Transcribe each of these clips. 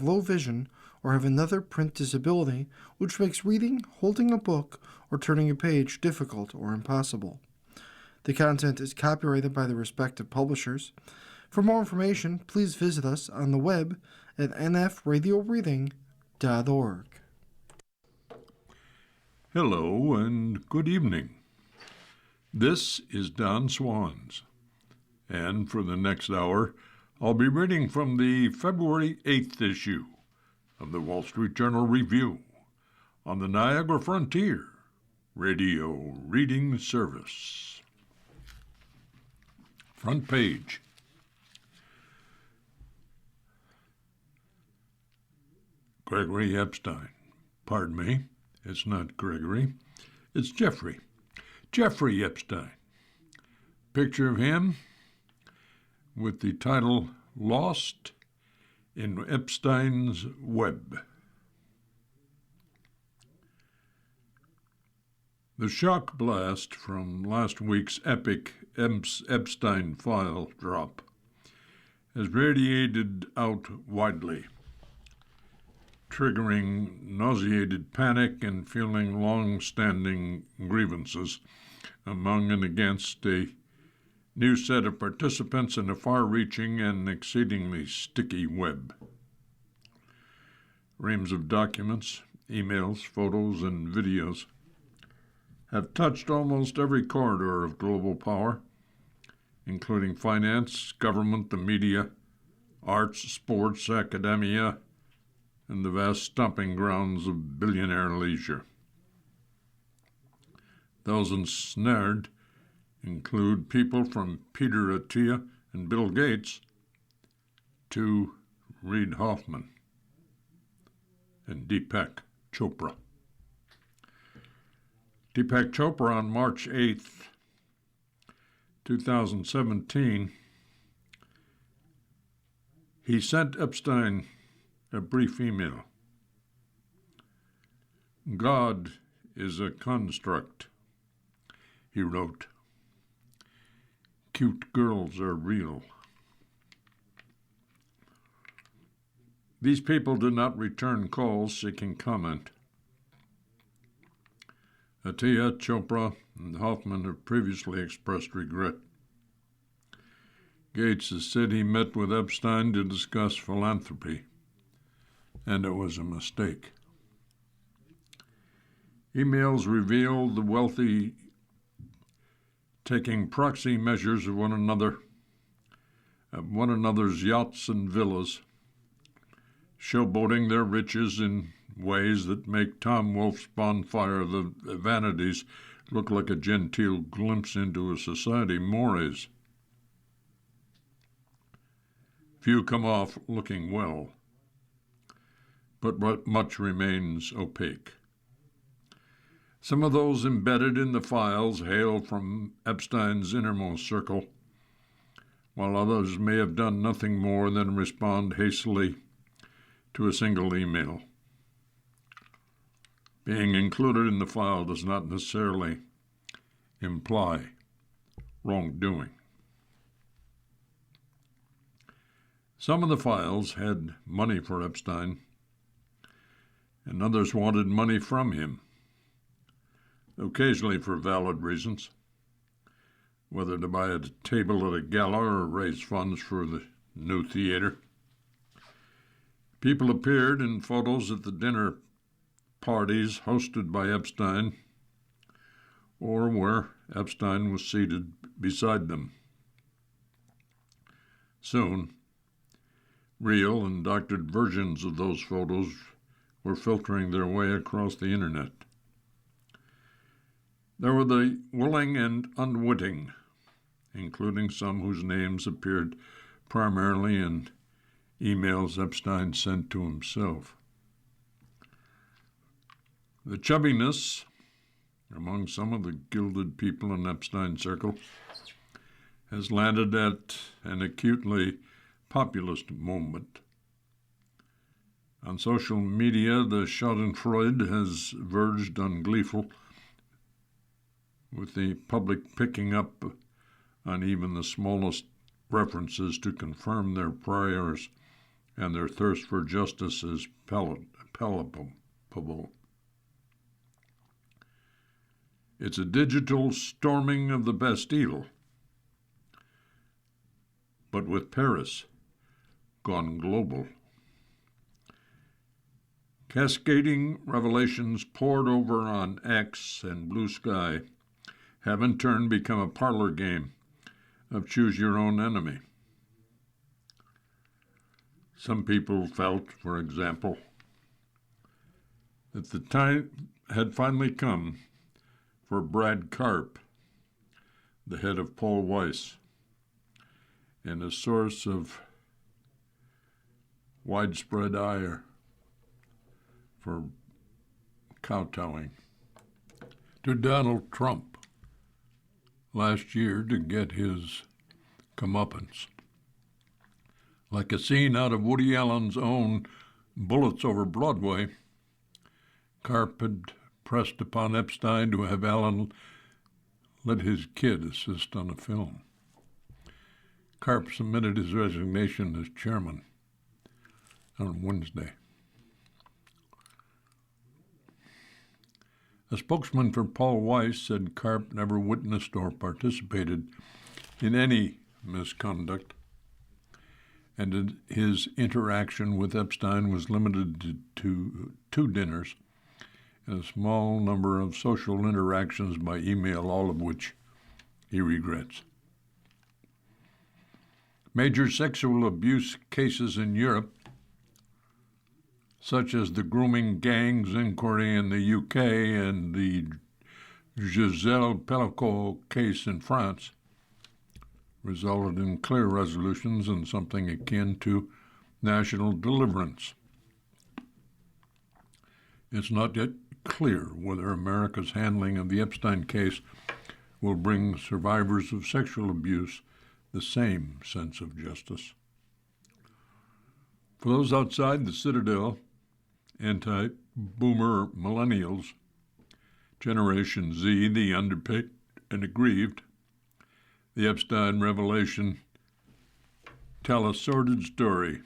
have low vision, or have another print disability which makes reading, holding a book, or turning a page difficult or impossible. The content is copyrighted by the respective publishers. For more information, please visit us on the web at nfradioreading.org. Hello and good evening. This is Don Swans, and for the next hour, I'll be reading from the February 8th issue of the Wall Street Journal Review on the Niagara Frontier Radio Reading Service. Front page. Gregory Epstein. Pardon me, it's not Gregory, it's Jeffrey. Jeffrey Epstein. Picture of him with the title Lost in Epstein's Web. The shock blast from last week's epic Epstein file drop has radiated out widely, triggering nauseated panic and fueling long-standing grievances among and against a new set of participants in a far-reaching and exceedingly sticky web. Reams of documents, emails, photos, and videos have touched almost every corridor of global power, including finance, government, the media, arts, sports, academia, and the vast stomping grounds of billionaire leisure. Those ensnared include people from Peter Attia and Bill Gates to Reid Hoffman and Deepak Chopra. Deepak Chopra on March 8th, 2017, he sent Epstein a brief email. God is a construct, he wrote. Cute girls are real. These people did not return calls seeking comment. Attia, Chopra, and Hoffman have previously expressed regret. Gates has said he met with Epstein to discuss philanthropy, and it was a mistake. Emails revealed the wealthy taking proxy measures of one another's yachts and villas, showboating their riches in ways that make Tom Wolfe's Bonfire of the Vanities look like a genteel glimpse into a society mores. Few come off looking well, but much remains opaque. Some of those embedded in the files hail from Epstein's innermost circle, while others may have done nothing more than respond hastily to a single email. Being included in the file does not necessarily imply wrongdoing. Some of the files had money for Epstein, and others wanted money from him, occasionally for valid reasons, whether to buy a table at a gala or raise funds for the new theater. People appeared in photos at the dinner parties hosted by Epstein, or where Epstein was seated beside them. Soon, real and doctored versions of those photos were filtering their way across the internet. There were the willing and unwitting, including some whose names appeared primarily in emails Epstein sent to himself. The chubbiness among some of the gilded people in Epstein's circle has landed at an acutely populist moment. On social media, the schadenfreude has verged on gleeful, with the public picking up on even the smallest references to confirm their priors and their thirst for justice is palpable. It's a digital storming of the Bastille, but with Paris gone global. Cascading revelations poured over on X and Blue Sky have in turn become a parlor game of choose your own enemy. Some people felt, for example, that the time had finally come for Brad Karp, the head of Paul Weiss, and a source of widespread ire for kowtowing to Donald Trump last year to get his comeuppance. Like a scene out of Woody Allen's own Bullets Over Broadway, Karp had pressed upon Epstein to have Allen let his kid assist on a film. Karp submitted his resignation as chairman on Wednesday. A spokesman for Paul Weiss said Karp never witnessed or participated in any misconduct, and that his interaction with Epstein was limited to 2 dinners and a small number of social interactions by email, all of which he regrets. Major sexual abuse cases in Europe, such as the grooming gangs inquiry in the UK and the Giselle Pellicot case in France, resulted in clear resolutions and something akin to national deliverance. It's not yet clear whether America's handling of the Epstein case will bring survivors of sexual abuse the same sense of justice. For those outside the Citadel, anti-boomer millennials, Generation Z, the underpaid and aggrieved, the Epstein revelation tell a sordid story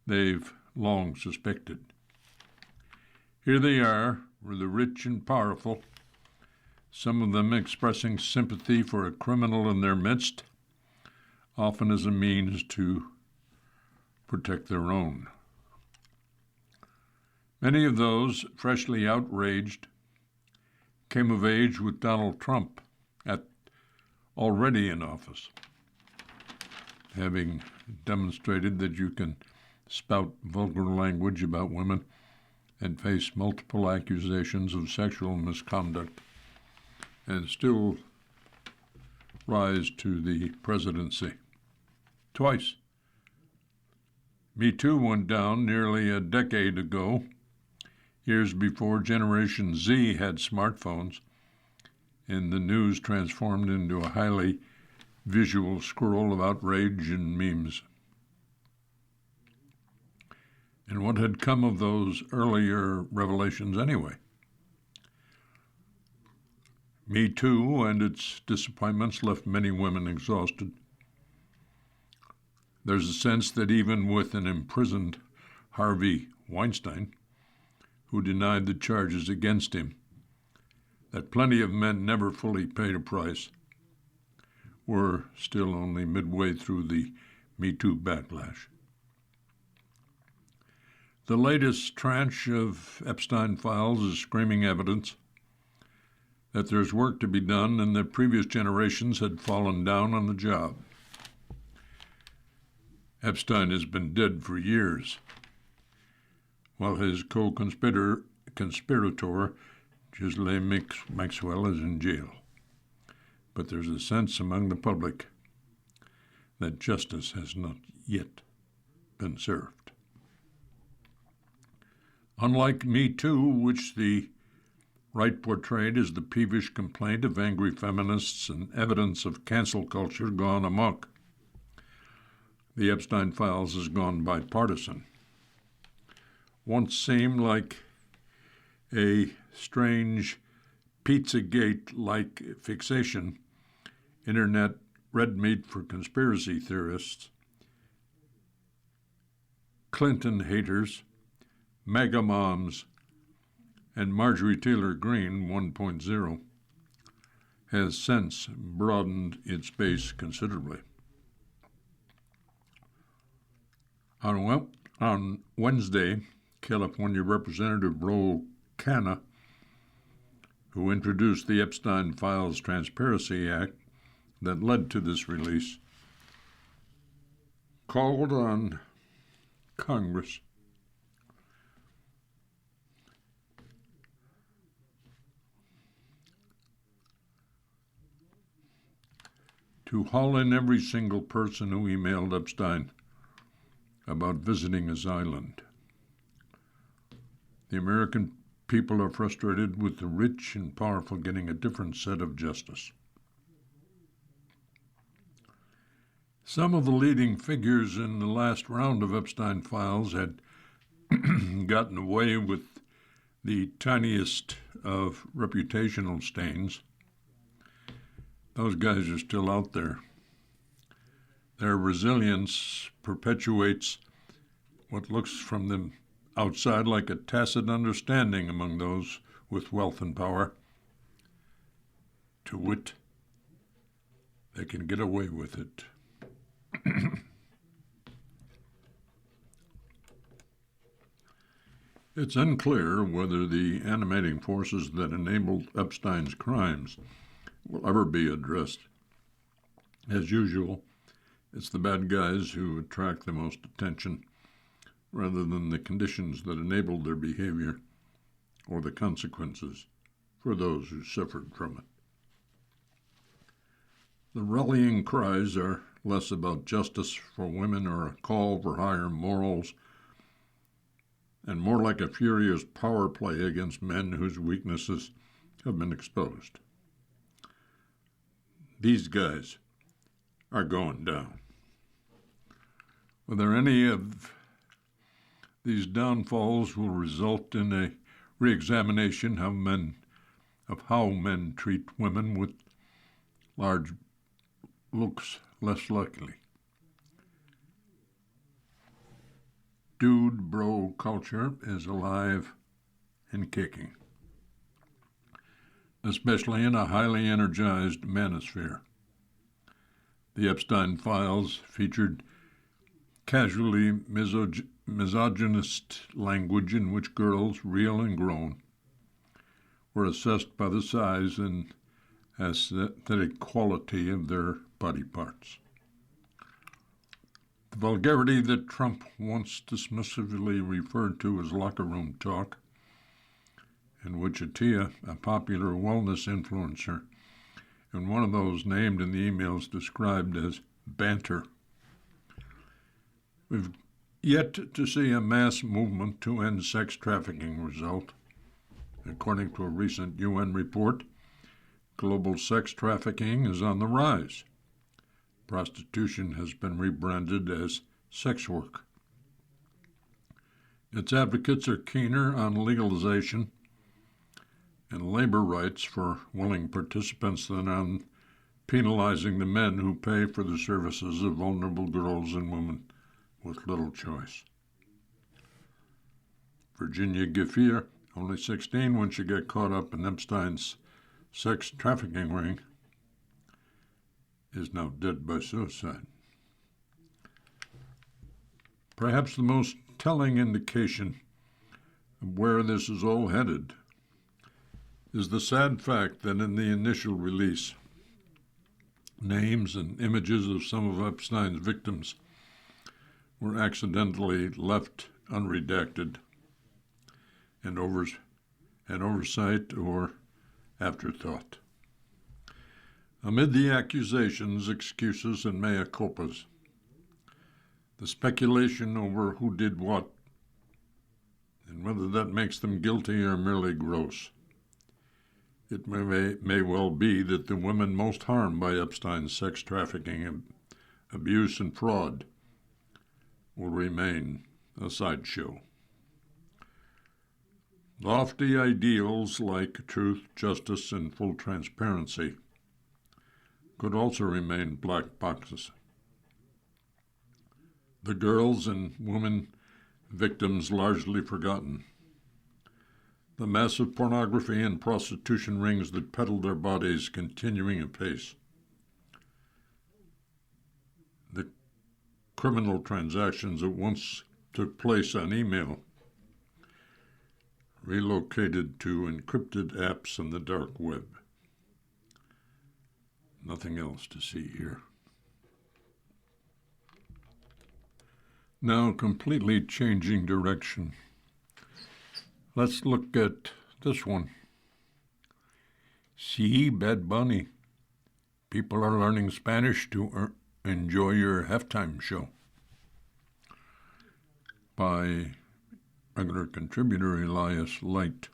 they've long suspected. Here they are, with the rich and powerful, some of them expressing sympathy for a criminal in their midst, often as a means to protect their own. Many of those freshly outraged came of age with Donald Trump already in office, having demonstrated that you can spout vulgar language about women and face multiple accusations of sexual misconduct and still rise to the presidency. Twice. Me Too went down nearly a decade ago, years before Generation Z had smartphones, and the news transformed into a highly visual scroll of outrage and memes. And what had come of those earlier revelations anyway? Me Too and its disappointments left many women exhausted. There's a sense that even with an imprisoned Harvey Weinstein, who denied the charges against him, that plenty of men never fully paid a price, were still only midway through the Me Too backlash. The latest tranche of Epstein files is screaming evidence that there's work to be done and that previous generations had fallen down on the job. Epstein has been dead for years, while his co-conspirator, Ghislaine Maxwell, is in jail. But there's a sense among the public that justice has not yet been served. Unlike Me Too, which the right portrayed as the peevish complaint of angry feminists and evidence of cancel culture gone amok, the Epstein files has gone bipartisan. Once seemed like a strange Pizzagate-like fixation, internet red meat for conspiracy theorists, Clinton haters, MAGA moms, and Marjorie Taylor Greene 1.0 has since broadened its base considerably. On Wednesday, California Representative Ro Khanna, who introduced the Epstein Files Transparency Act that led to this release, called on Congress to haul in every single person who emailed Epstein about visiting his island. The American people are frustrated with the rich and powerful getting a different set of justice. Some of the leading figures in the last round of Epstein files had gotten away with the tiniest of reputational stains. Those guys are still out there. Their resilience perpetuates what looks from the outside like a tacit understanding among those with wealth and power. To wit, they can get away with it. It's unclear whether the animating forces that enabled Epstein's crimes will ever be addressed. As usual, it's the bad guys who attract the most attention rather than the conditions that enabled their behavior or the consequences for those who suffered from it. The rallying cries are less about justice for women or a call for higher morals, and more like a furious power play against men whose weaknesses have been exposed. These guys are going down. Whether any of these downfalls will result in a re-examination of how men treat women with large looks less likely. Dude bro culture is alive and kicking, especially in a highly energized manosphere. The Epstein files featured casually misogynist language in which girls, real and grown, were assessed by the size and aesthetic quality of their body parts. The vulgarity that Trump once dismissively referred to as locker room talk, in which Atia, a popular wellness influencer, and one of those named in the emails described as banter. We've yet to see a mass movement to end sex trafficking result. According to a recent UN report, global sex trafficking is on the rise. Prostitution has been rebranded as sex work. Its advocates are keener on legalization and labor rights for willing participants than on penalizing the men who pay for the services of vulnerable girls and women with little choice. Virginia Giffey, only 16 when she got caught up in Epstein's sex trafficking ring, is now dead by suicide. Perhaps the most telling indication of where this is all headed is the sad fact that in the initial release, names and images of some of Epstein's victims were accidentally left unredacted, and oversight or afterthought. Amid the accusations, excuses, and mea culpas, the speculation over who did what and whether that makes them guilty or merely gross, it may well be that the women most harmed by Epstein's sex trafficking, abuse, and fraud will remain a sideshow. Lofty ideals like truth, justice, and full transparency could also remain black boxes. The girls and women victims largely forgotten. The massive pornography and prostitution rings that peddle their bodies continuing apace. The criminal transactions that once took place on email relocated to encrypted apps on the dark web. Nothing else to see here. Now, completely changing direction. Let's look at this one. See, Bad Bunny. People are learning Spanish to enjoy your halftime show. By regular contributor Elias Light.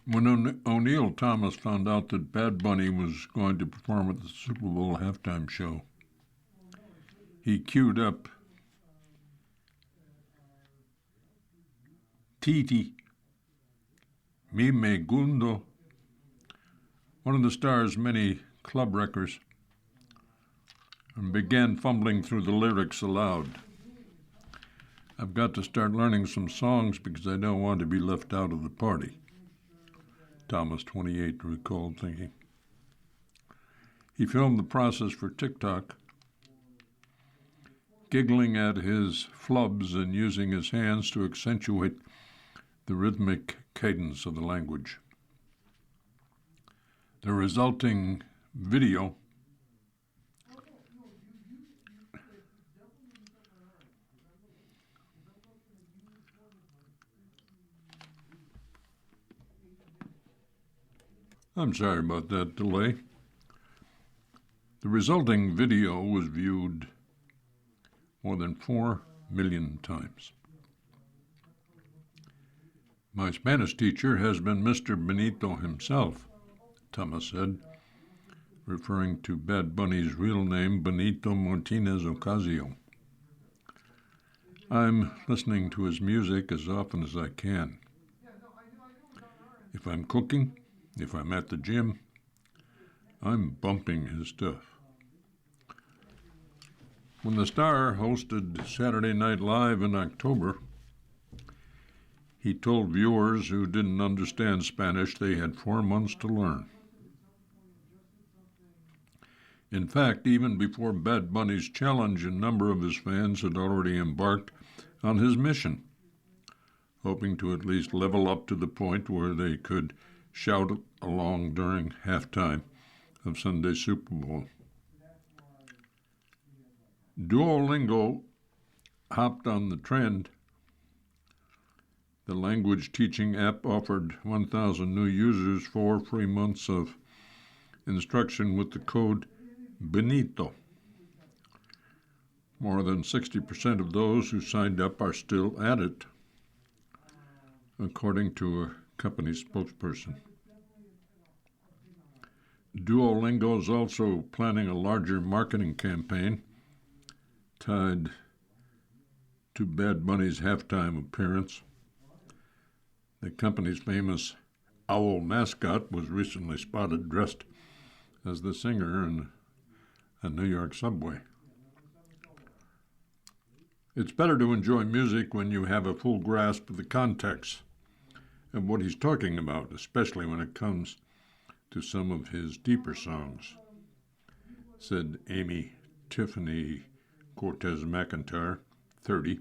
When O'Neill Thomas found out that Bad Bunny was going to perform at the Super Bowl halftime show, he queued up Titi, Mi Me Gundo, one of the star's many club records, and began fumbling through the lyrics aloud. I've got to start learning some songs because I don't want to be left out of the party, Thomas, 28, recalled thinking. He filmed the process for TikTok, giggling at his flubs and using his hands to accentuate the rhythmic cadence of the language. The resulting video I'm sorry about that delay. The resulting video was viewed more than 4 million times. My Spanish teacher has been Mr. Benito himself, Thomas said, referring to Bad Bunny's real name, Benito Martinez Ocasio. I'm listening to his music as often as I can. If I'm cooking, if I'm at the gym, I'm bumping his stuff. When the star hosted Saturday Night Live in October, he told viewers who didn't understand Spanish they had 4 months to learn. In fact, even before Bad Bunny's challenge, a number of his fans had already embarked on his mission, hoping to at least level up to the point where they could shout along during halftime of Sunday's Super Bowl. Duolingo hopped on the trend. The language teaching app offered 1,000 new users 4 free months of instruction with the code Benito. More than 60% of those who signed up are still at it, according to a company spokesperson. Duolingo is also planning a larger marketing campaign tied to Bad Bunny's halftime appearance. The company's famous owl mascot was recently spotted dressed as the singer in a New York subway. It's better to enjoy music when you have a full grasp of the context of what he's talking about, especially when it comes to some of his deeper songs, said Amy Tiffany Cortez McIntyre, 30,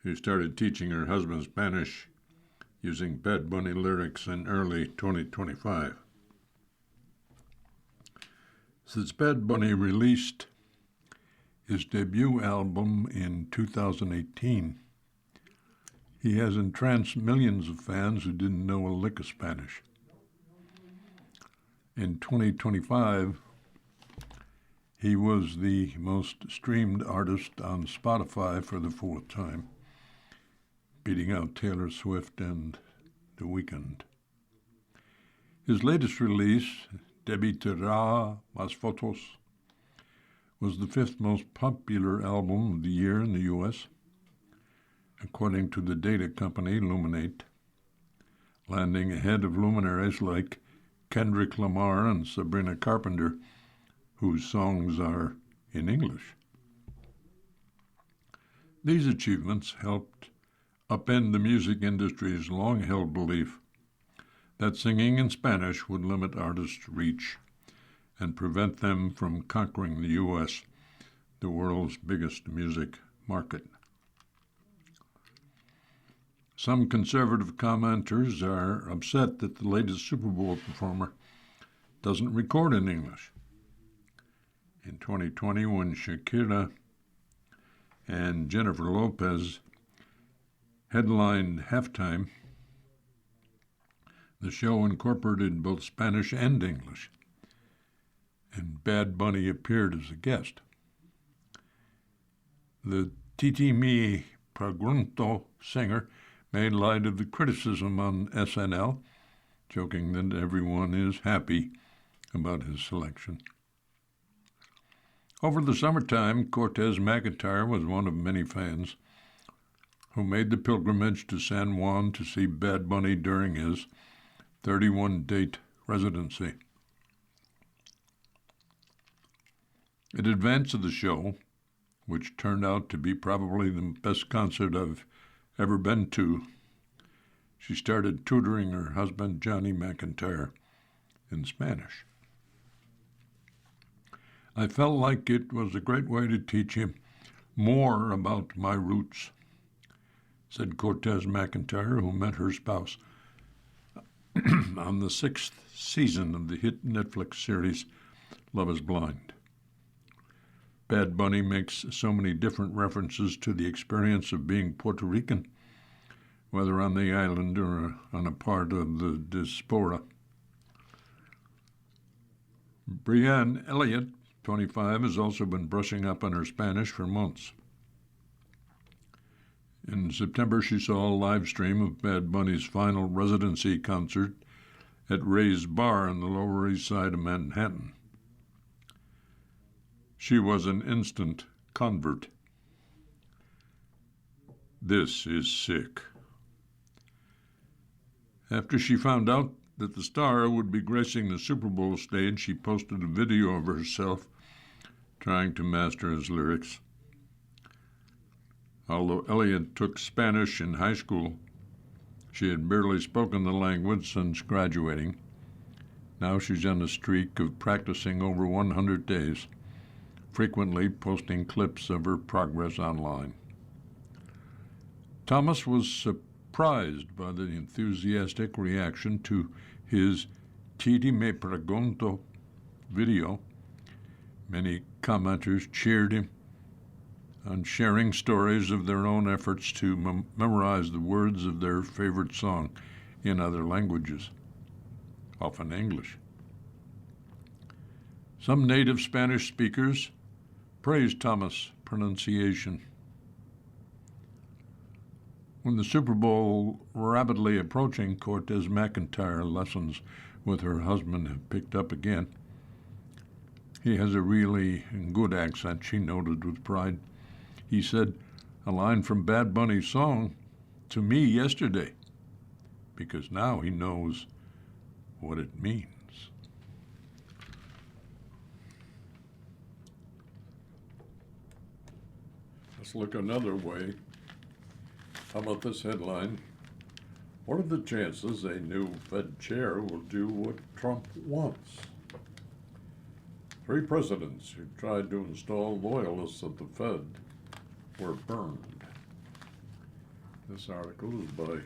who started teaching her husband Spanish using Bad Bunny lyrics in early 2025. Since Bad Bunny released his debut album in 2018, he has entranced millions of fans who didn't know a lick of Spanish. In 2025, he was the most streamed artist on Spotify for the 4th time, beating out Taylor Swift and The Weeknd. His latest release, Debí Tirar Más Fotos, was the 5th most popular album of the year in the U.S., according to the data company Luminate, landing ahead of luminaries like Kendrick Lamar and Sabrina Carpenter, whose songs are in English. These achievements helped upend the music industry's long-held belief that singing in Spanish would limit artists' reach and prevent them from conquering the U.S., the world's biggest music market. Some conservative commenters are upset that the latest Super Bowl performer doesn't record in English. In 2020, when Shakira and Jennifer Lopez headlined halftime, the show incorporated both Spanish and English, and Bad Bunny appeared as a guest. The Titi Me Pregunto singer made light of the criticism on SNL, joking that everyone is happy about his selection. Over the summertime, Cortez McIntyre was one of many fans who made the pilgrimage to San Juan to see Bad Bunny during his 31-date residency. In advance of the show, which turned out to be probably the best concert I've ever been to, she started tutoring her husband, Johnny McIntyre, in Spanish. I felt like it was a great way to teach him more about my roots, said Cortez McIntyre, who met her spouse on the 6th season of the hit Netflix series Love is Blind. Bad Bunny makes so many different references to the experience of being Puerto Rican, whether on the island or on a part of the diaspora. Brianne Elliott, 25, has also been brushing up on her Spanish for months. In September, she saw a live stream of Bad Bunny's final residency concert at Ray's Bar on the Lower East Side of Manhattan. She was an instant convert. This is sick. After she found out that the star would be gracing the Super Bowl stage, she posted a video of herself trying to master his lyrics. Although Elliott took Spanish in high school, she had barely spoken the language since graduating. Now she's on a streak of practicing over 100 days, frequently posting clips of her progress online. Thomas was surprised by the enthusiastic reaction to his Titi Me Pregunto video. Many commenters cheered him on sharing stories of their own efforts to memorize the words of their favorite song in other languages, often English. Some native Spanish speakers praised Thomas' pronunciation. When the Super Bowl rapidly approaching, Cortez McIntyre lessons with her husband have picked up again. He has a really good accent, she noted with pride. He said a line from Bad Bunny's song to me yesterday, because now he knows what it means. Let's look another way. How about this headline? What are the chances a new Fed chair will do what Trump wants? 3 presidents who tried to install loyalists at the Fed were burned. This article is by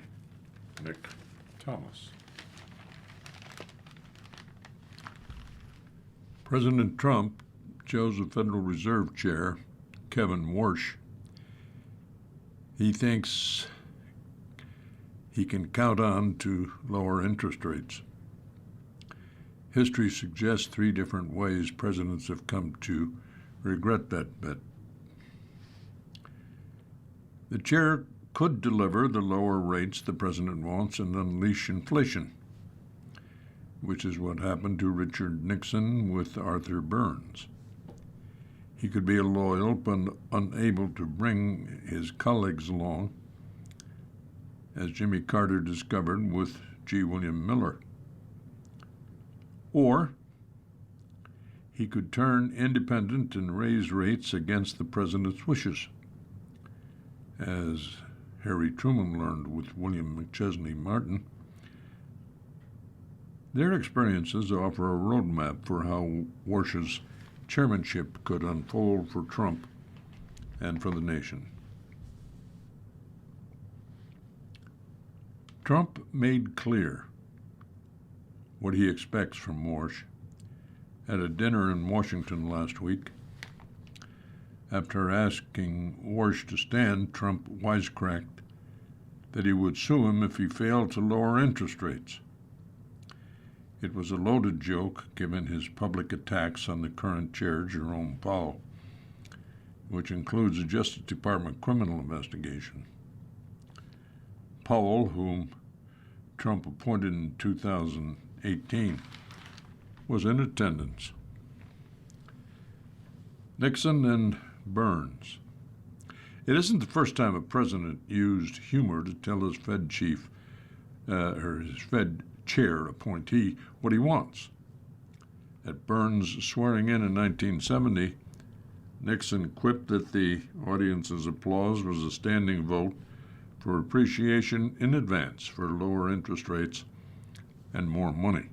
Nick Thomas. President Trump chose a Federal Reserve Chair, Kevin Warsh. He thinks he can count on to lower interest rates. History suggests 3 different ways presidents have come to regret that bet. The chair could deliver the lower rates the president wants and unleash inflation, which is what happened to Richard Nixon with Arthur Burns. He could be loyal but unable to bring his colleagues along, as Jimmy Carter discovered with G. William Miller. Or he could turn independent and raise rates against the president's wishes. As Harry Truman learned with William McChesney Martin, their experiences offer a roadmap for how Warsh's chairmanship could unfold for Trump and for the nation. Trump made clear what he expects from Warsh at a dinner in Washington last week. After asking Warsh to stand, Trump wisecracked that he would sue him if he failed to lower interest rates. It was a loaded joke given his public attacks on the current chair, Jerome Powell, which includes a Justice Department criminal investigation. Powell, whom Trump appointed in 2018, was in attendance. Nixon and Burns. It isn't the first time a president used humor to tell his Fed chief, or his Fed chair appointee, what he wants. At Burns' swearing in 1970, Nixon quipped that the audience's applause was a standing vote for appreciation in advance for lower interest rates and more money.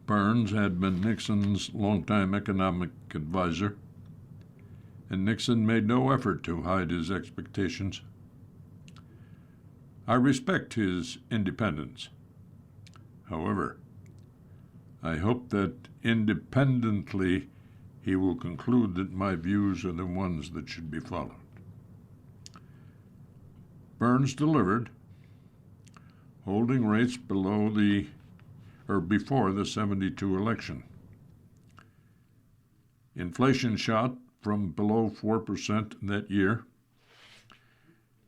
Burns had been Nixon's longtime economic advisor, and Nixon made no effort to hide his expectations. I respect his independence. However, I hope that independently he will conclude that my views are the ones that should be followed. Burns delivered, holding rates before the 72 election. Inflation shot from below 4% that year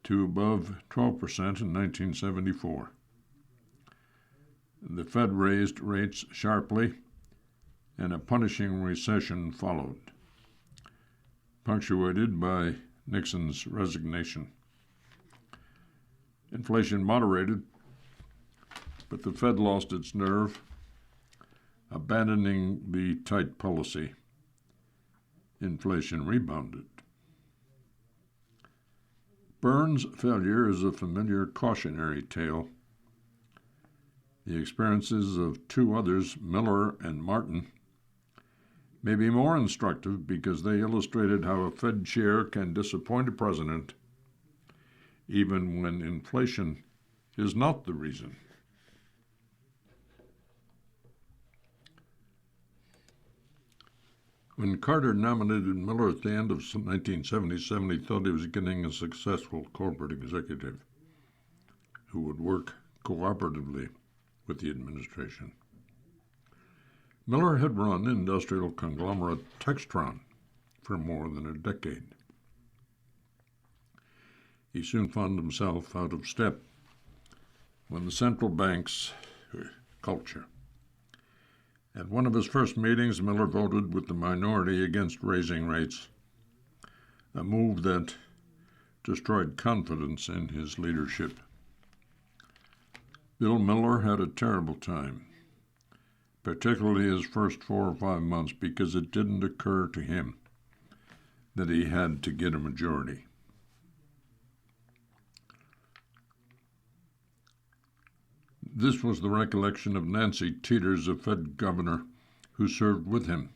to above 12% in 1974. The Fed raised rates sharply, and a punishing recession followed, punctuated by Nixon's resignation. Inflation moderated, but the Fed lost its nerve, abandoning the tight policy. Inflation rebounded. Burns' failure is a familiar cautionary tale. The experiences of two others, Miller and Martin, may be more instructive because they illustrated how a Fed chair can disappoint a president even when inflation is not the reason. When Carter nominated Miller at the end of 1977, he thought he was getting a successful corporate executive who would work cooperatively with the administration. Miller had run industrial conglomerate Textron for more than a decade. He soon found himself out of step when the central bank's culture. At one of his first meetings, Miller voted with the minority against raising rates, a move that destroyed confidence in his leadership. Bill Miller had a terrible time, particularly his first 4 or 5 months, because it didn't occur to him that he had to get a majority. This was the recollection of Nancy Teeters, a Fed governor who served with him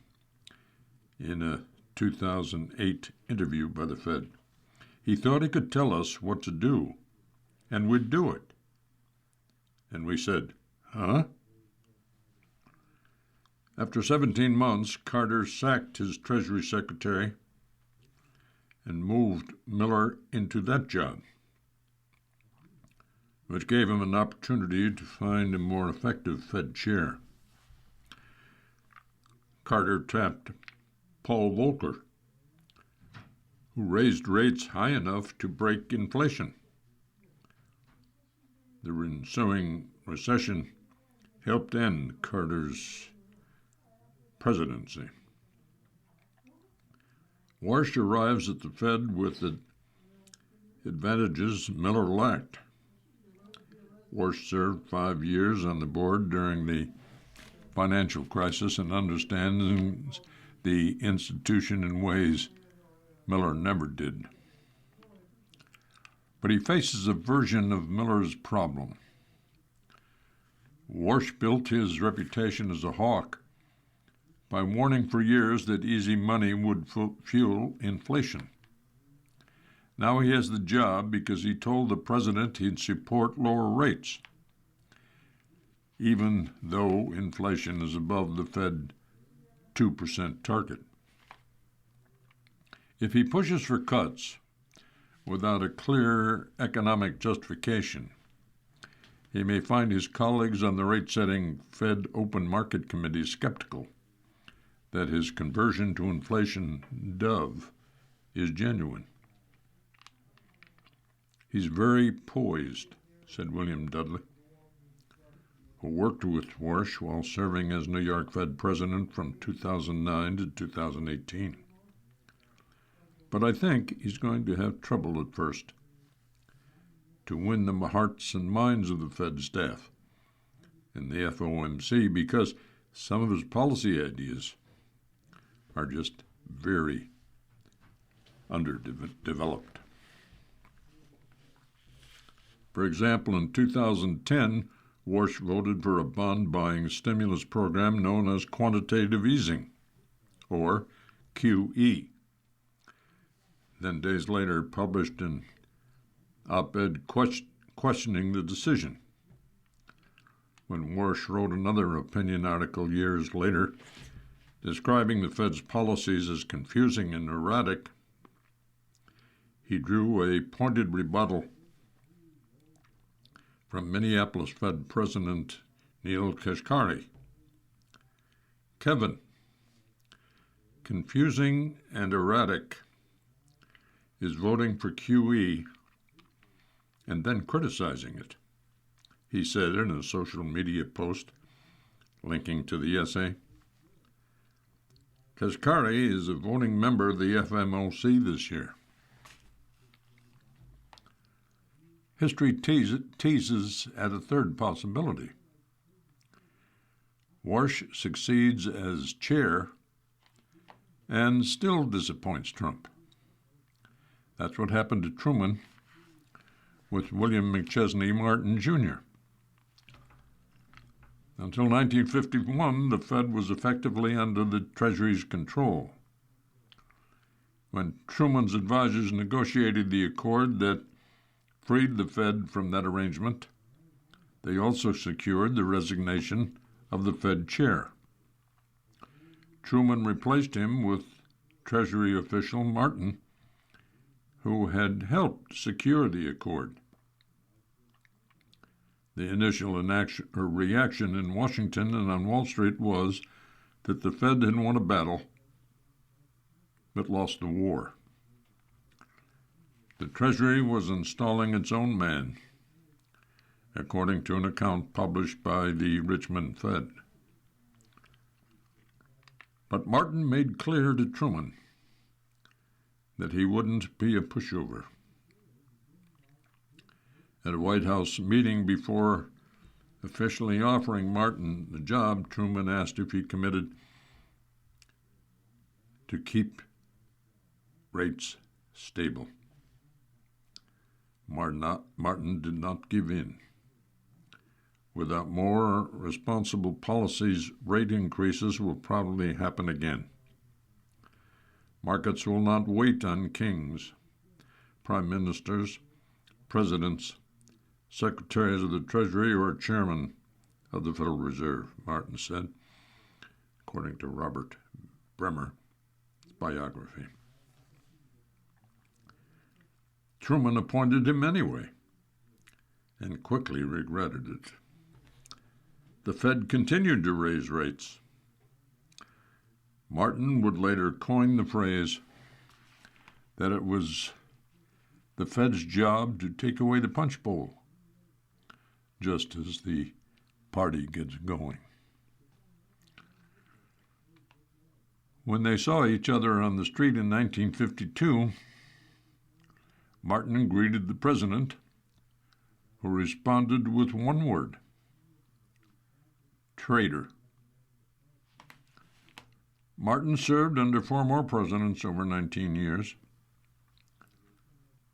in a 2008 interview by the Fed. He thought he could tell us what to do, and we'd do it. And we said, huh? After 17 months, Carter sacked his Treasury Secretary and moved Miller into that job, which gave him an opportunity to find a more effective Fed chair. Carter tapped Paul Volcker, who raised rates high enough to break inflation. The ensuing recession helped end Carter's presidency. Warsh arrives at the Fed with the advantages Miller lacked. Warsh served 5 years on the board during the financial crisis and understands the institution in ways Miller never did. But he faces a version of Miller's problem. Warsh built his reputation as a hawk by warning for years that easy money would fuel inflation. Now he has the job because he told the president he'd support lower rates, even though inflation is above the Fed 2% target. If he pushes for cuts without a clear economic justification, he may find his colleagues on the rate-setting Fed Open Market Committee skeptical that his conversion to inflation dove is genuine. He's very poised, said William Dudley, who worked with Warsh while serving as New York Fed president from 2009 to 2018. But I think he's going to have trouble at first to win the hearts and minds of the Fed staff and the FOMC because some of his policy ideas are just very underdeveloped. For example, in 2010, Warsh voted for a bond-buying stimulus program known as quantitative easing, or QE. Then days later published an op-ed questioning the decision. When Warsh wrote another opinion article years later describing the Fed's policies as confusing and erratic, he drew a pointed rebuttal from Minneapolis Fed President Neil Kashkari. Kevin, confusing and erratic is voting for QE and then criticizing it, he said in a social media post linking to the essay. Kashkari is a voting member of the FOMC this year. History teases at a third possibility. Warsh succeeds as chair and still disappoints Trump. That's what happened to Truman with William McChesney Martin Jr. Until 1951, the Fed was effectively under the Treasury's control. When Truman's advisors negotiated the accord that freed the Fed from that arrangement, they also secured the resignation of the Fed chair. Truman replaced him with Treasury official Martin, who had helped secure the accord. The initial reaction in Washington and on Wall Street was that the Fed had won a battle but lost the war. The Treasury was installing its own man, according to an account published by the Richmond Fed. But Martin made clear to Truman that he wouldn't be a pushover. At a White House meeting before officially offering Martin the job, Truman asked if he committed to keep rates stable. Martin did not give in. Without more responsible policies, rate increases will probably happen again. Markets will not wait on kings, prime ministers, presidents, secretaries of the Treasury, or chairman of the Federal Reserve, Martin said, according to Robert Bremer's biography. Truman appointed him anyway and quickly regretted it. The Fed continued to raise rates. Martin would later coin the phrase that it was the Fed's job to take away the punch bowl, just as the party gets going. When they saw each other on the street in 1952, Martin greeted the president, who responded with one word: traitor. Martin served under 4 more presidents over 19 years.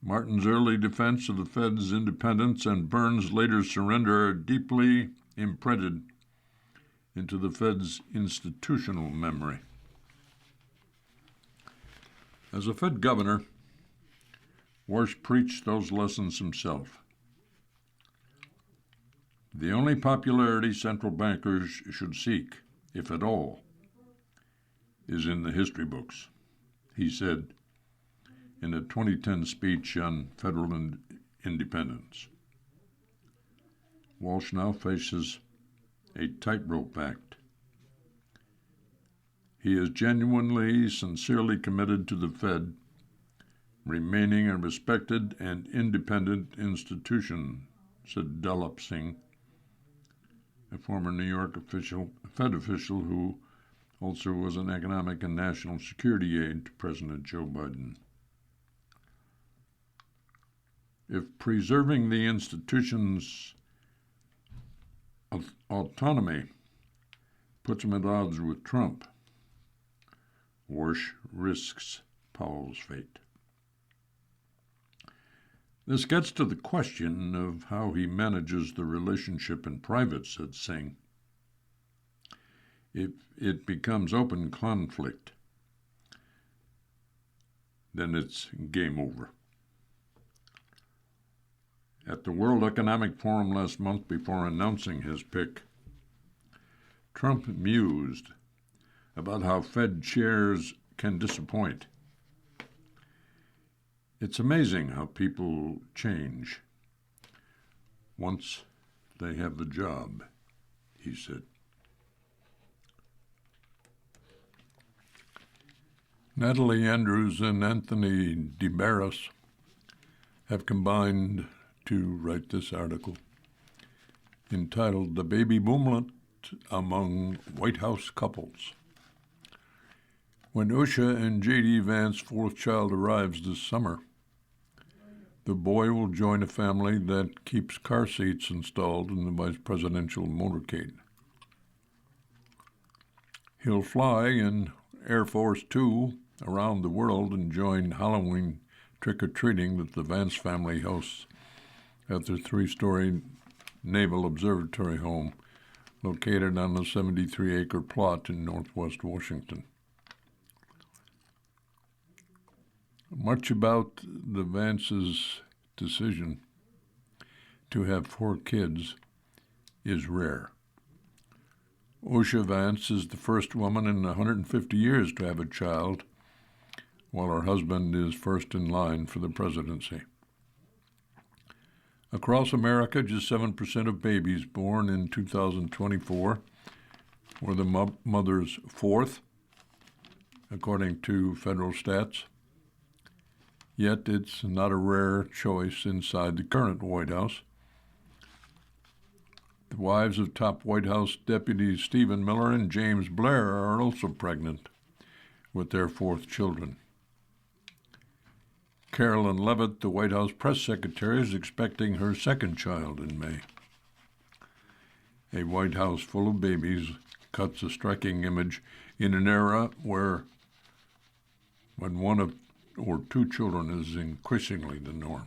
Martin's early defense of the Fed's independence and Burns' later surrender are deeply imprinted into the Fed's institutional memory. As a Fed governor, Warsh preached those lessons himself. The only popularity central bankers should seek, if at all, is in the history books, he said in a 2010 speech on federal independence. Walsh now faces a tightrope act. He is genuinely, sincerely committed to the Fed remaining a respected and independent institution, said Dalip Singh, a former New York Fed official who also was an economic and national security aide to President Joe Biden. If preserving the institution's autonomy puts him at odds with Trump, Warsh risks Powell's fate. This gets to the question of how he manages the relationship in private, said Singh. If it becomes open conflict, then it's game over. At the World Economic Forum last month, before announcing his pick, Trump mused about how Fed chairs can disappoint. It's amazing how people change once they have the job, he said. Natalie Andrews and Anthony DeBarris have combined to write this article entitled "The Baby Boomlet Among White House Couples." When Usha and J.D. Vance's fourth child arrives this summer, the boy will join a family that keeps car seats installed in the vice presidential motorcade. He'll fly in Air Force Two around the world and join Halloween trick-or-treating that the Vance family hosts at their 3-story Naval Observatory home located on a 73-acre plot in northwest Washington. Much about the Vances' decision to have 4 kids is rare. Usha Vance is the first woman in 150 years to have a child, while her husband is first in line for the presidency. Across America, just 7% of babies born in 2024 were the mother's fourth, according to federal stats. Yet it's not a rare choice inside the current White House. The wives of top White House deputies Stephen Miller and James Blair are also pregnant with their 4th children. Carolyn Leavitt, the White House press secretary, is expecting her 2nd child in May. A White House full of babies cuts a striking image in an era when 1 or 2 children is increasingly the norm.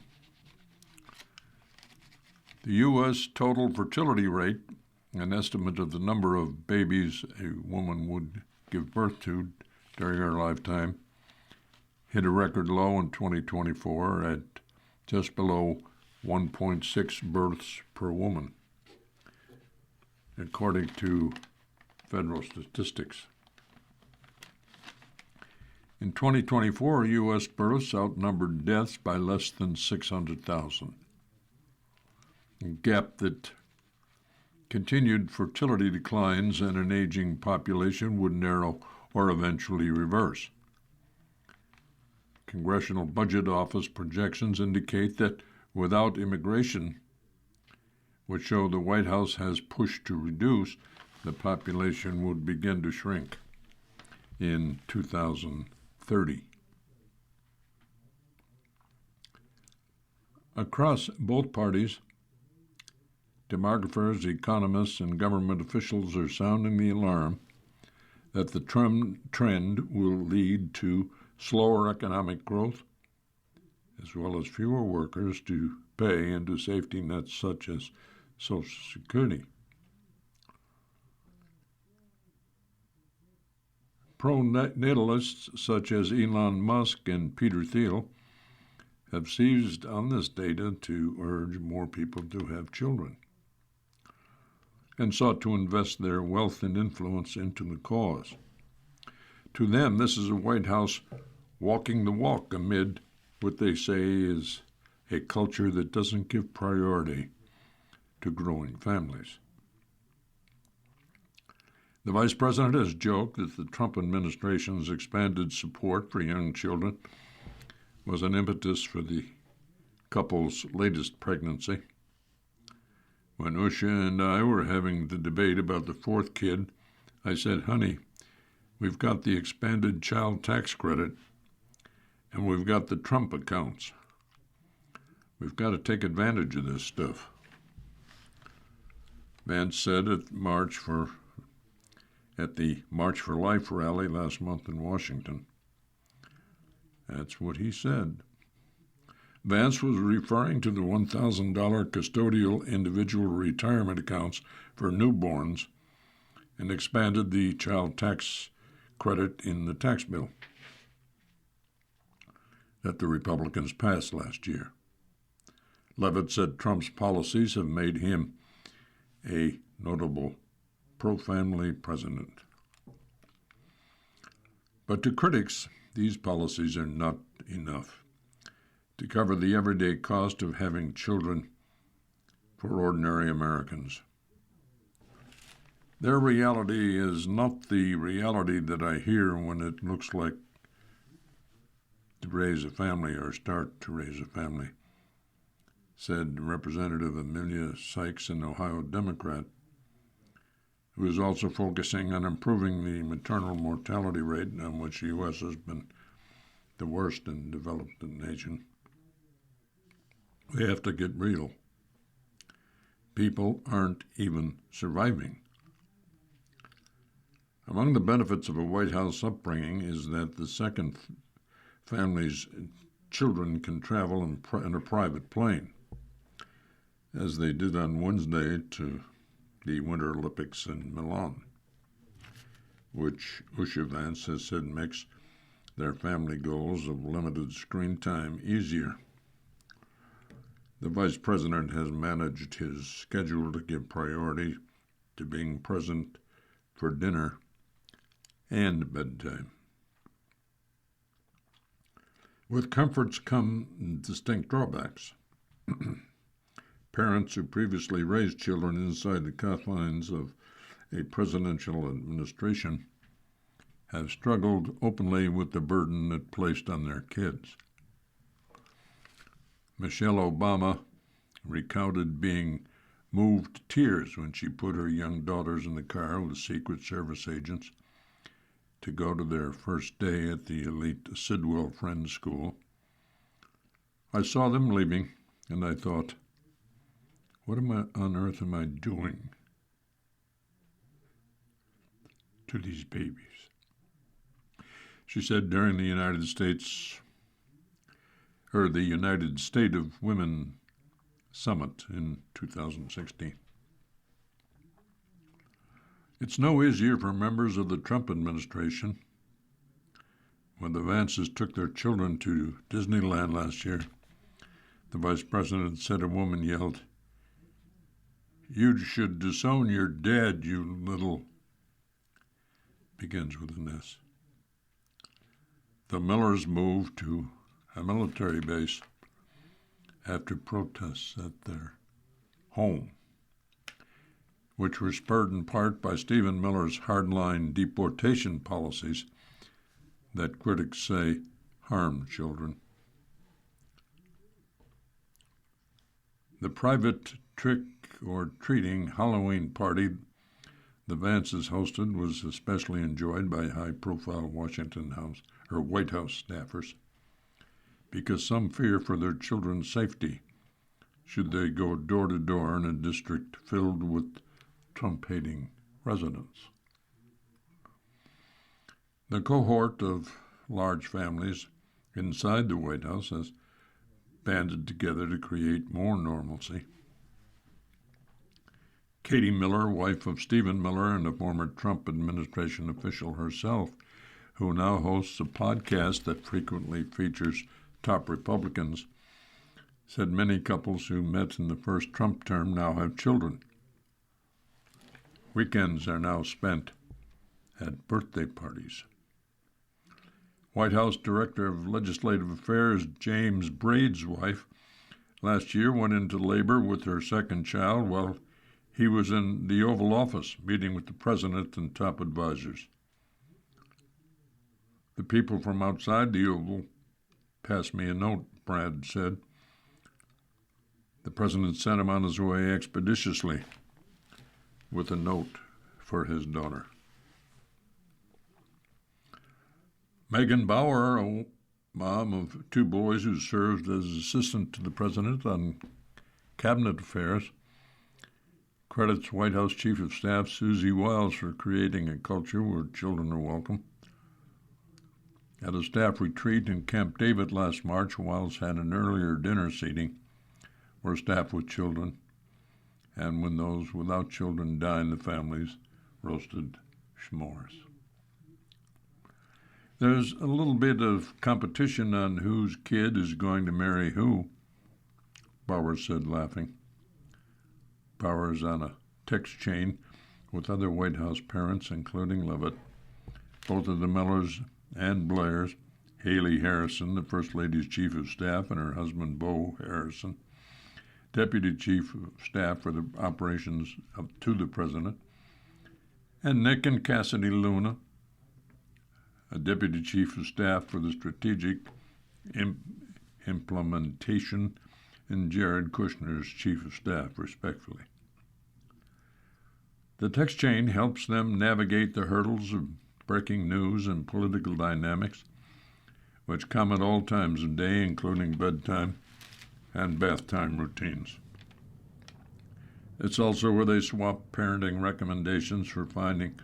The U.S. total fertility rate, an estimate of the number of babies a woman would give birth to during her lifetime, hit a record low in 2024 at just below 1.6 births per woman, according to federal statistics. In 2024, U.S. births outnumbered deaths by less than 600,000, a gap that continued fertility declines and an aging population would narrow or eventually reverse. Congressional Budget Office projections indicate that without immigration, which show the White House has pushed to reduce, the population would begin to shrink in 2030. Across both parties, demographers, economists, and government officials are sounding the alarm that the trend will lead to slower economic growth as well as fewer workers to pay into safety nets such as Social Security. Pro-natalists such as Elon Musk and Peter Thiel have seized on this data to urge more people to have children and sought to invest their wealth and influence into the cause. To them, this is a White House walking the walk amid what they say is a culture that doesn't give priority to growing families. The Vice President has joked that the Trump administration's expanded support for young children was an impetus for the couple's latest pregnancy. When Usha and I were having the debate about the fourth kid, I said, "Honey, we've got the expanded child tax credit, and we've got the Trump accounts. We've got to take advantage of this stuff." Vance said at the March for Life rally last month in Washington. That's what he said. Vance was referring to the $1,000 custodial individual retirement accounts for newborns and expanded the child tax credit in the tax bill that the Republicans passed last year. Levitt said Trump's policies have made him a notable pro-family president. But to critics, these policies are not enough to cover the everyday cost of having children for ordinary Americans. Their reality is not the reality that I hear when it looks like to raise a family or start to raise a family, said Representative Amelia Sykes, an Ohio Democrat, who is also focusing on improving the maternal mortality rate, on which the U.S. has been the worst in developed nation. We have to get real. People aren't even surviving. Among the benefits of a White House upbringing is that the second family's children can travel in a private plane, as they did on Wednesday to the Winter Olympics in Milan, which Usha Vance has said makes their family goals of limited screen time easier. The Vice President has managed his schedule to give priority to being present for dinner and bedtime. With comforts come distinct drawbacks. Parents who previously raised children inside the confines of a presidential administration have struggled openly with the burden it placed on their kids. Michelle Obama recounted being moved to tears when she put her young daughters in the car with Secret Service agents to go to their first day at the elite Sidwell Friends School. I saw them leaving, and I thought, what on earth am I doing to these babies? She said during the United State of Women Summit in 2016. It's no easier for members of the Trump administration. When the Vances took their children to Disneyland last year, the Vice President said a woman yelled, "You should disown your dad, you little..." Begins with an S. The Millers moved to a military base after protests at their home, which were spurred in part by Stephen Miller's hardline deportation policies that critics say harm children. The private trick-or-treating Halloween party the Vances hosted was especially enjoyed by high-profile White House staffers, because some fear for their children's safety should they go door to door in a district filled with Trump-hating residents. The cohort of large families inside the White House has banded together to create more normalcy. Katie Miller, wife of Stephen Miller and a former Trump administration official herself, who now hosts a podcast that frequently features top Republicans, said many couples who met in the first Trump term now have children. Weekends are now spent at birthday parties. White House Director of Legislative Affairs James Braid's wife last year went into labor with her second child while he was in the Oval Office meeting with the president and top advisors. The people from outside the Oval passed me a note, Brad said. The president sent him on his way expeditiously with a note for his daughter. Megan Bauer, a mom of two boys who served as assistant to the president on cabinet affairs, credits White House Chief of Staff Susie Wiles for creating a culture where children are welcome. At a staff retreat in Camp David last March, Wiles had an earlier dinner seating where staff with children, and when those without children dined, the families roasted s'mores. There's a little bit of competition on whose kid is going to marry who, Bauer said, laughing. Bauer is on a text chain with other White House parents, including Levitt, both of the Millers and Blairs, Haley Harrison, the First Lady's Chief of Staff, and her husband, Bo Harrison, Deputy Chief of Staff for the operations to the President, and Nick and Cassidy Luna, a Deputy Chief of Staff for the Strategic Implementation, and Jared Kushner's Chief of Staff, respectively. The text chain helps them navigate the hurdles of breaking news and political dynamics, which come at all times of day, including bedtime and bath time routines. It's also where they swap parenting recommendations for finding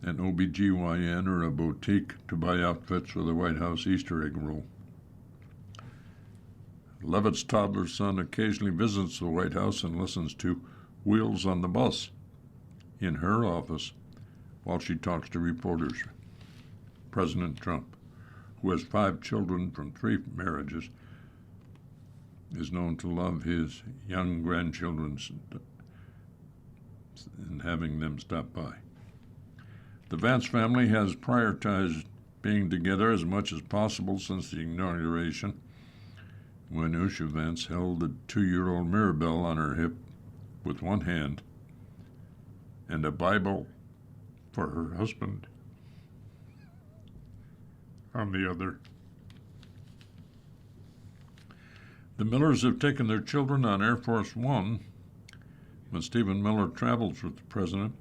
an OBGYN or a boutique to buy outfits for the White House Easter egg roll. Levitt's toddler son occasionally visits the White House and listens to Wheels on the Bus in her office while she talks to reporters. President Trump, who has 5 children from 3 marriages, is known to love his young grandchildren and having them stop by. The Vance family has prioritized being together as much as possible since the inauguration, when Usha Vance held the 2-year-old Mirabelle on her hip with one hand and a Bible for her husband on the other. The Millers have taken their children on Air Force One when Stephen Miller travels with the president.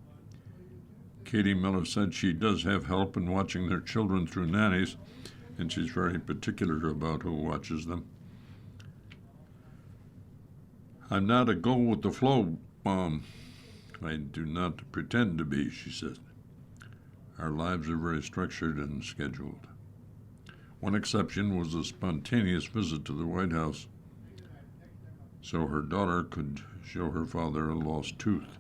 Katie Miller said she does have help in watching their children through nannies, and she's very particular about who watches them. I'm not a go-with-the-flow mom. I do not pretend to be, she said. Our lives are very structured and scheduled. One exception was a spontaneous visit to the White House so her daughter could show her father a lost tooth,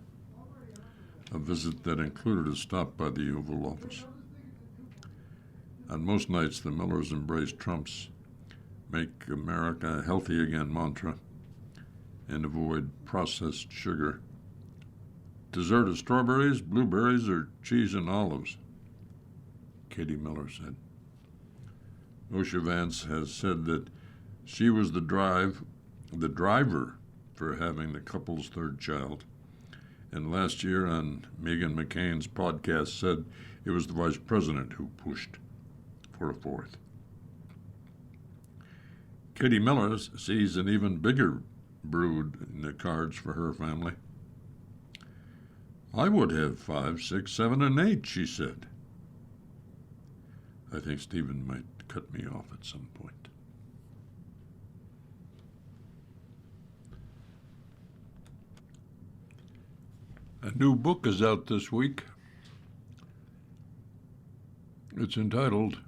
a visit that included a stop by the Oval Office. On most nights, the Millers embraced Trump's Make America Healthy Again mantra and avoid processed sugar. Dessert of strawberries, blueberries, or cheese and olives, Katie Miller said. Usha Vance has said that she was the driver for having the couple's 3rd child, and last year on Meghan McCain's podcast said it was the vice president who pushed for a 4th. Katie Miller sees an even bigger brood in the cards for her family. I would have 5, 6, 7, and 8, she said. I think Stephen might cut me off at some point. A new book is out this week. It's entitled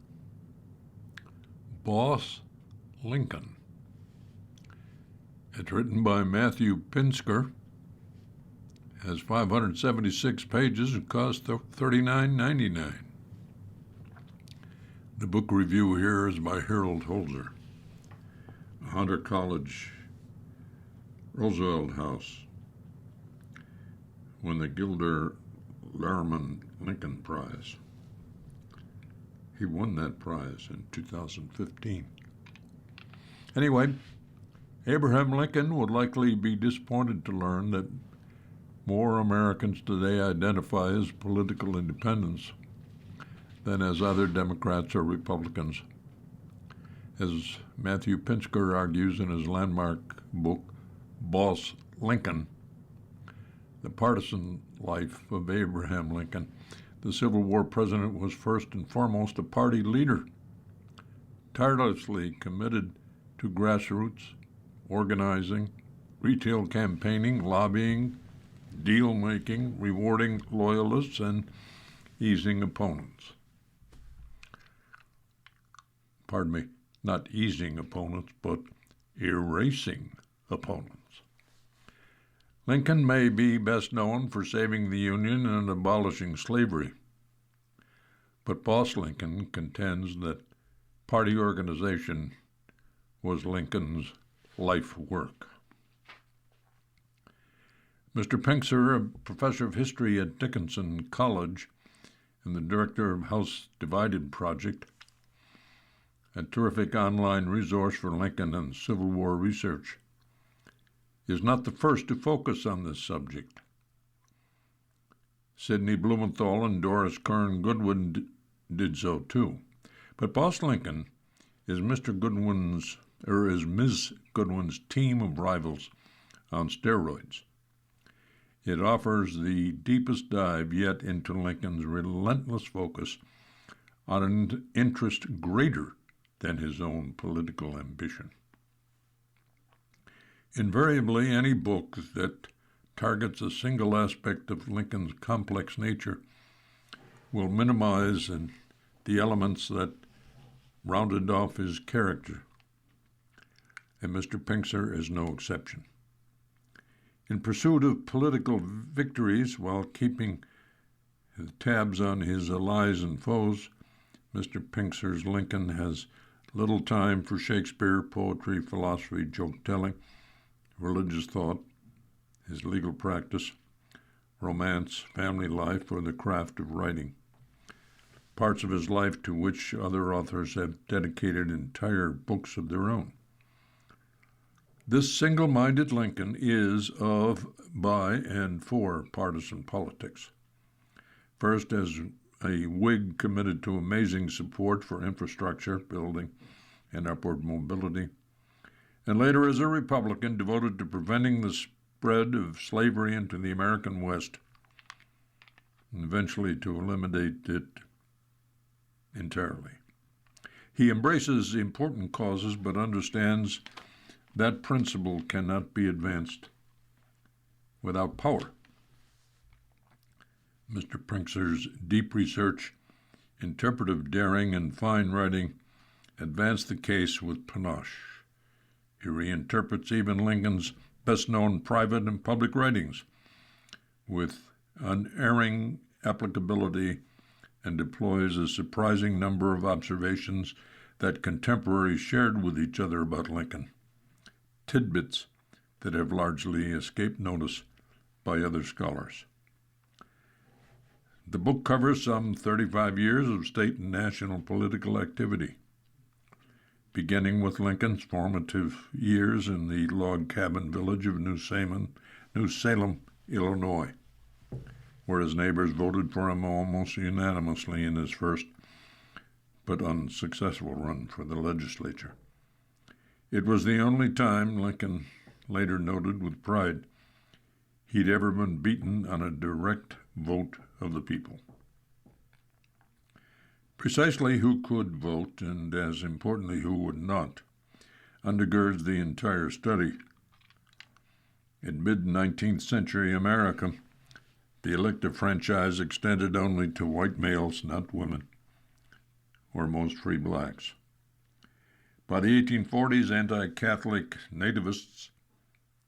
Boss Lincoln. It's written by Matthew Pinsker, has 576 pages, and costs $39.99. The book review here is by Harold Holzer. Hunter College, Roosevelt House, won the Gilder Lehrman Lincoln Prize. He won that prize in 2015. Anyway, Abraham Lincoln would likely be disappointed to learn that more Americans today identify as political independents than as either Democrats or Republicans. As Matthew Pinsker argues in his landmark book, Boss Lincoln, The Partisan Life of Abraham Lincoln, the Civil War president was first and foremost a party leader, tirelessly committed to grassroots organizing, retail campaigning, lobbying, deal-making, rewarding loyalists, and easing opponents. Pardon me, not easing opponents, but erasing opponents. Lincoln may be best known for saving the Union and abolishing slavery, but Boss Lincoln contends that party organization was Lincoln's life work. Mr. Pinsker, a professor of history at Dickinson College and the director of House Divided Project, a terrific online resource for Lincoln and Civil War research, is not the first to focus on this subject. Sidney Blumenthal and Doris Kearns Goodwin did so too. But Boss Lincoln is Ms. Goodwin's team of rivals on steroids. It offers the deepest dive yet into Lincoln's relentless focus on an interest greater than his own political ambition. Invariably, any book that targets a single aspect of Lincoln's complex nature will minimize the elements that rounded off his character, and Mr. Pinsker is no exception. In pursuit of political victories while keeping tabs on his allies and foes, Mr. Pinksker's Lincoln has little time for Shakespeare, poetry, philosophy, joke-telling, religious thought, his legal practice, romance, family life, or the craft of writing, parts of his life to which other authors have dedicated entire books of their own. This single-minded Lincoln is of, by, and for partisan politics. First, as a Whig committed to amazing support for infrastructure, building, and upward mobility, and later as a Republican devoted to preventing the spread of slavery into the American West, and eventually to eliminate it entirely. He embraces important causes but understands that principle cannot be advanced without power. Mr. Pinksker's deep research, interpretive daring, and fine writing advance the case with panache. He reinterprets even Lincoln's best-known private and public writings with unerring applicability and deploys a surprising number of observations that contemporaries shared with each other about Lincoln, tidbits that have largely escaped notice by other scholars. The book covers some 35 years of state and national political activity, beginning with Lincoln's formative years in the log cabin village of New Salem, Illinois, where his neighbors voted for him almost unanimously in his first but unsuccessful run for the legislature. It was the only time, Lincoln later noted with pride, he'd ever been beaten on a direct vote of the people. Precisely who could vote, and as importantly, who would not, undergirds the entire study. In mid-19th century America, the elective franchise extended only to white males, not women, or most free blacks. By the 1840s, anti-Catholic nativists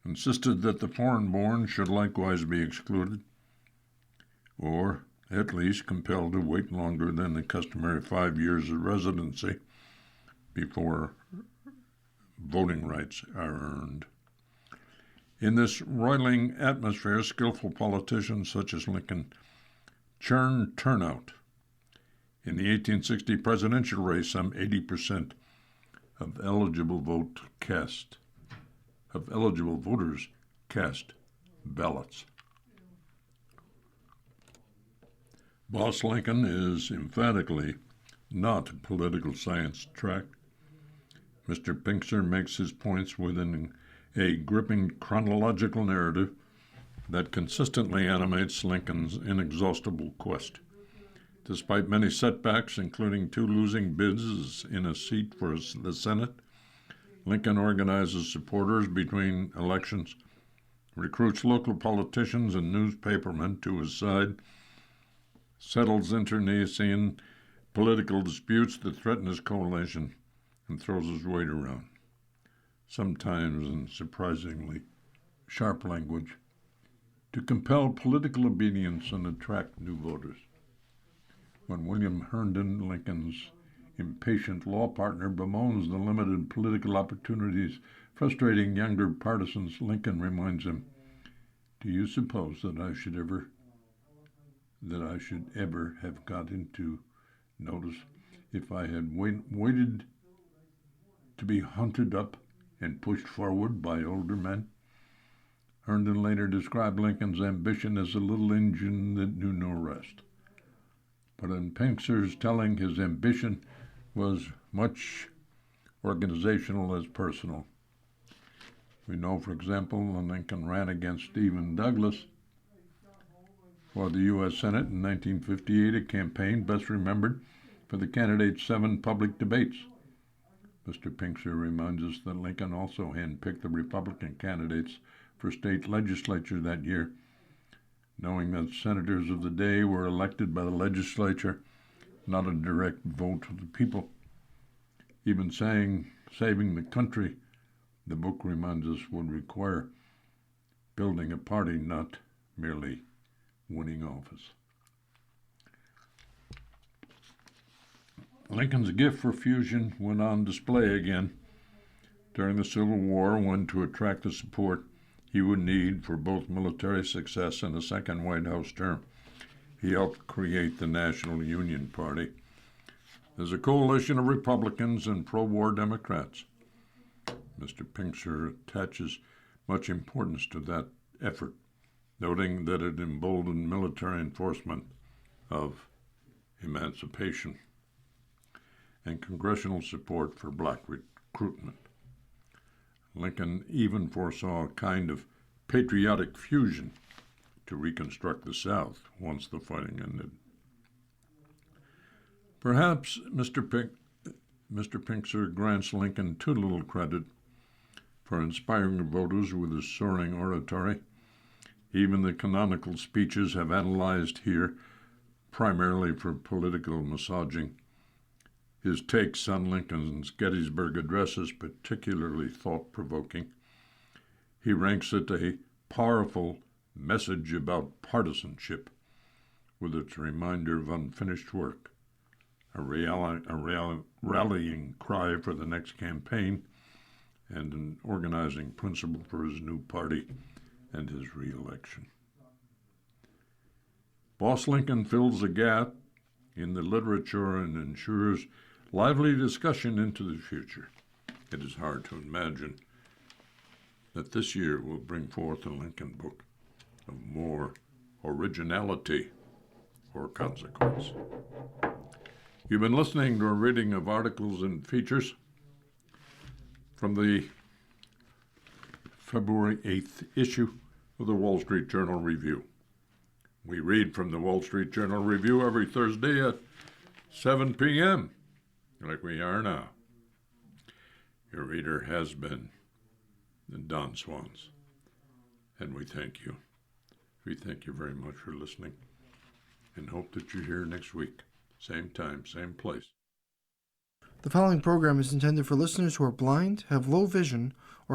insisted that the foreign-born should likewise be excluded, or at least compelled to wait longer than the customary 5 years of residency before voting rights are earned. In this roiling atmosphere, skillful politicians such as Lincoln churned turnout. In the 1860 presidential race, some 80% of eligible voters cast ballots. Boss Lincoln is emphatically not a political science track. Mr. Pinxer makes his points within a gripping chronological narrative that consistently animates Lincoln's inexhaustible quest. Despite many setbacks, including 2 losing bids in a seat for the Senate, Lincoln organizes supporters between elections, recruits local politicians and newspapermen to his side, settles internecine political disputes that threaten his coalition, and throws his weight around, sometimes in surprisingly sharp language, to compel political obedience and attract new voters. When William Herndon, Lincoln's impatient law partner, bemoans the limited political opportunities frustrating younger partisans, Lincoln reminds him, "Do you suppose that I should ever have got into notice if I had waited to be hunted up and pushed forward by older men?" Herndon later described Lincoln's ambition as a little engine that knew no rest. But in Pinxer's telling, his ambition was much organizational as personal. We know, for example, when Lincoln ran against Stephen Douglas for the U.S. Senate in 1958, a campaign best remembered for the candidate's 7 public debates. Mr. Pinxer reminds us that Lincoln also handpicked the Republican candidates for state legislature that year, knowing that senators of the day were elected by the legislature, not a direct vote of the people. Even saying saving the country, the book reminds us, would require building a party, not merely winning office. Lincoln's gift for fusion went on display again during the Civil War, when, to attract the support he would need for both military success and a second White House term, he helped create the National Union Party as a coalition of Republicans and pro-war Democrats. Mr. Pinxer attaches much importance to that effort, noting that it emboldened military enforcement of emancipation and congressional support for black recruitment. Lincoln even foresaw a kind of patriotic fusion to reconstruct the South once the fighting ended. Perhaps Mr. Pinxer grants Lincoln too little credit for inspiring voters with his soaring oratory. Even the canonical speeches have analyzed here primarily for political massaging. His takes on Lincoln's Gettysburg Address is particularly thought-provoking. He ranks it a powerful message about partisanship, with its reminder of unfinished work, a rallying cry for the next campaign, and an organizing principle for his new party and his re-election. Boss Lincoln fills a gap in the literature and ensures lively discussion into the future. It is hard to imagine that this year will bring forth a Lincoln book of more originality or consequence. You've been listening to a reading of articles and features from the February 8th issue of the Wall Street Journal Review. We read from the Wall Street Journal Review every Thursday at 7 p.m., like we are now. Your reader has been Don Swans, and we thank you. We thank you very much for listening, and hope that you're here next week. Same time, same place. The following program is intended for listeners who are blind, have low vision, or